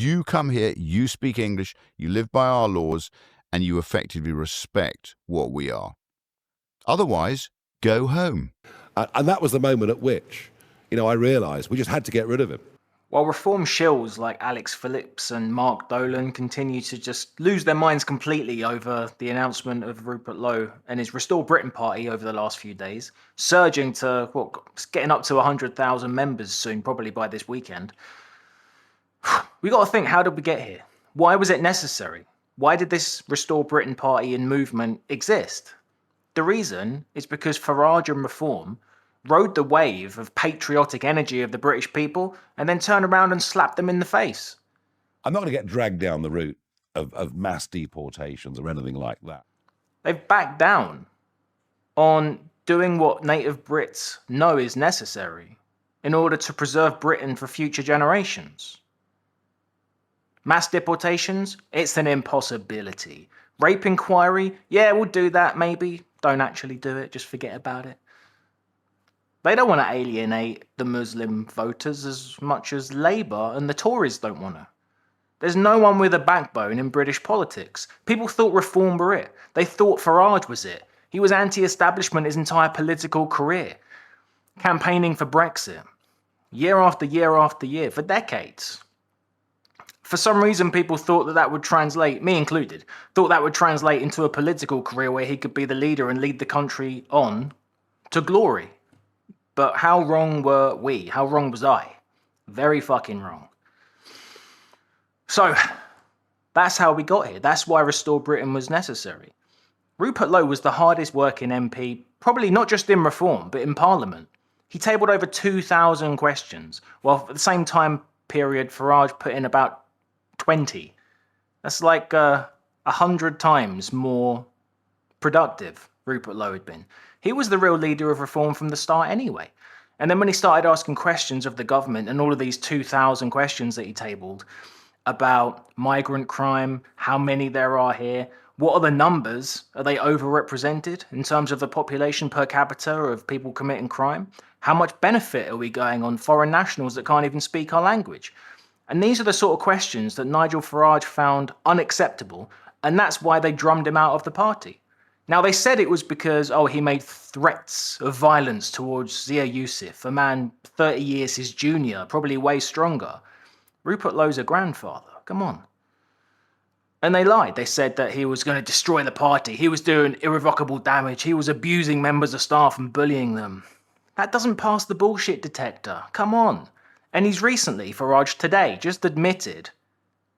You come here, you speak English, you live by our laws, and you effectively respect what we are. Otherwise, go home. And that was the moment at which, I realised we just had to get rid of him. While reform shills like Alex Phillips and Mark Dolan continue to just lose their minds completely over the announcement of Rupert Lowe and his Restore Britain party over the last few days, surging to, getting up to 100,000 members soon, probably by this weekend. We got to think, how did we get here? Why was it necessary? Why did this Restore Britain party and movement exist? The reason is because Farage and Reform rode the wave of patriotic energy of the British people and then turned around and slapped them in the face. I'm not going to get dragged down the route of mass deportations or anything like that. They've backed down on doing what native Brits know is necessary in order to preserve Britain for future generations. Mass deportations? It's an impossibility. Rape inquiry? Yeah, we'll do that maybe. Don't actually do it, just forget about it. They don't want to alienate the Muslim voters as much as Labour and the Tories don't want to. There's no one with a backbone in British politics. People thought Reform were it. They thought Farage was it. He was anti-establishment his entire political career, campaigning for Brexit, year after year after year, for decades. For some reason, people thought that would translate, me included, thought that would translate into a political career where he could be the leader and lead the country on to glory. But how wrong were we? How wrong was I? Very fucking wrong. So, that's how we got here. That's why Restore Britain was necessary. Rupert Lowe was the hardest working MP, probably not just in Reform, but in Parliament. He tabled over 2,000 questions, while at the same time period, Farage put in about 20. That's like 100 times more productive Rupert Lowe had been. He was the real leader of Reform from the start anyway. And then when he started asking questions of the government and all of these 2,000 questions that he tabled about migrant crime, how many there are here, what are the numbers? Are they overrepresented in terms of the population per capita of people committing crime? How much benefit are we going on foreign nationals that can't even speak our language? And these are the sort of questions that Nigel Farage found unacceptable, and that's why they drummed him out of the party. Now, they said it was because, he made threats of violence towards Zia Youssef, a man 30 years his junior, probably way stronger. Rupert Lowe's a grandfather, come on. And they lied. They said that he was going to destroy the party. He was doing irrevocable damage. He was abusing members of staff and bullying them. That doesn't pass the bullshit detector. Come on. And he's recently, Farage today, just admitted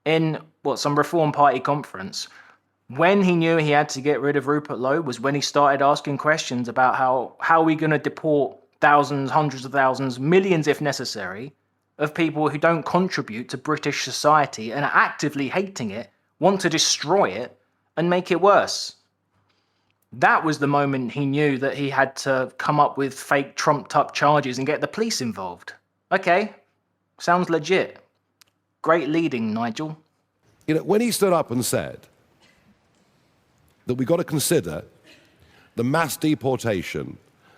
in, some Reform Party conference, when he knew he had to get rid of Rupert Lowe was when he started asking questions about how are we going to deport thousands, hundreds of thousands, millions if necessary, of people who don't contribute to British society and are actively hating it, want to destroy it and make it worse. That was the moment he knew that he had to come up with fake trumped-up charges and get the police involved. Okay, sounds legit. Great leading, Nigel. When he stood up and said that we've got to consider the mass deportation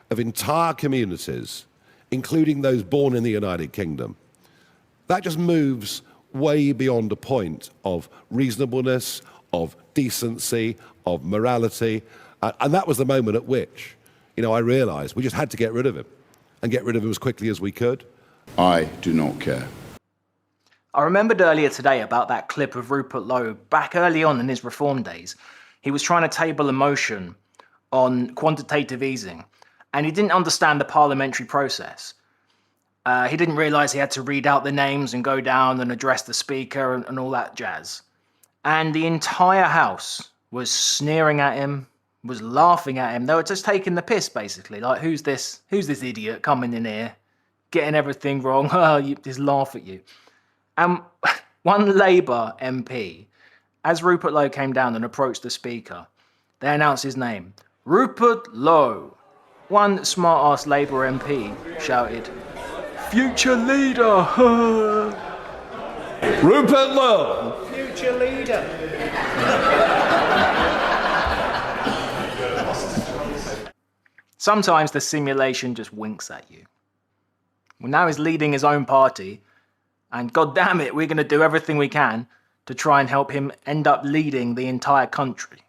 of entire communities, including those born in the United Kingdom, that just moves way beyond a point of reasonableness, of decency, of morality. And that was the moment at which, I realised we just had to get rid of him and get rid of him as quickly as we could. I do not care. I remembered earlier today about that clip of Rupert Lowe back early on in his Reform days. He was trying to table a motion on quantitative easing, and he didn't understand the parliamentary process. He didn't realise he had to read out the names and go down and address the speaker and all that jazz. And the entire House was sneering at him, was laughing at him. They were just taking the piss, basically. Like, who's this idiot coming in here, getting everything wrong? Just laugh at you. And one Labour MP, as Rupert Lowe came down and approached the speaker, they announced his name. Rupert Lowe. One smart-ass Labour MP shouted, "Future leader!" Rupert Lowe! Future leader! Sometimes the simulation just winks at you. Well, now he's leading his own party, And god damn it, we're going to do everything we can to try and help him end up leading the entire country.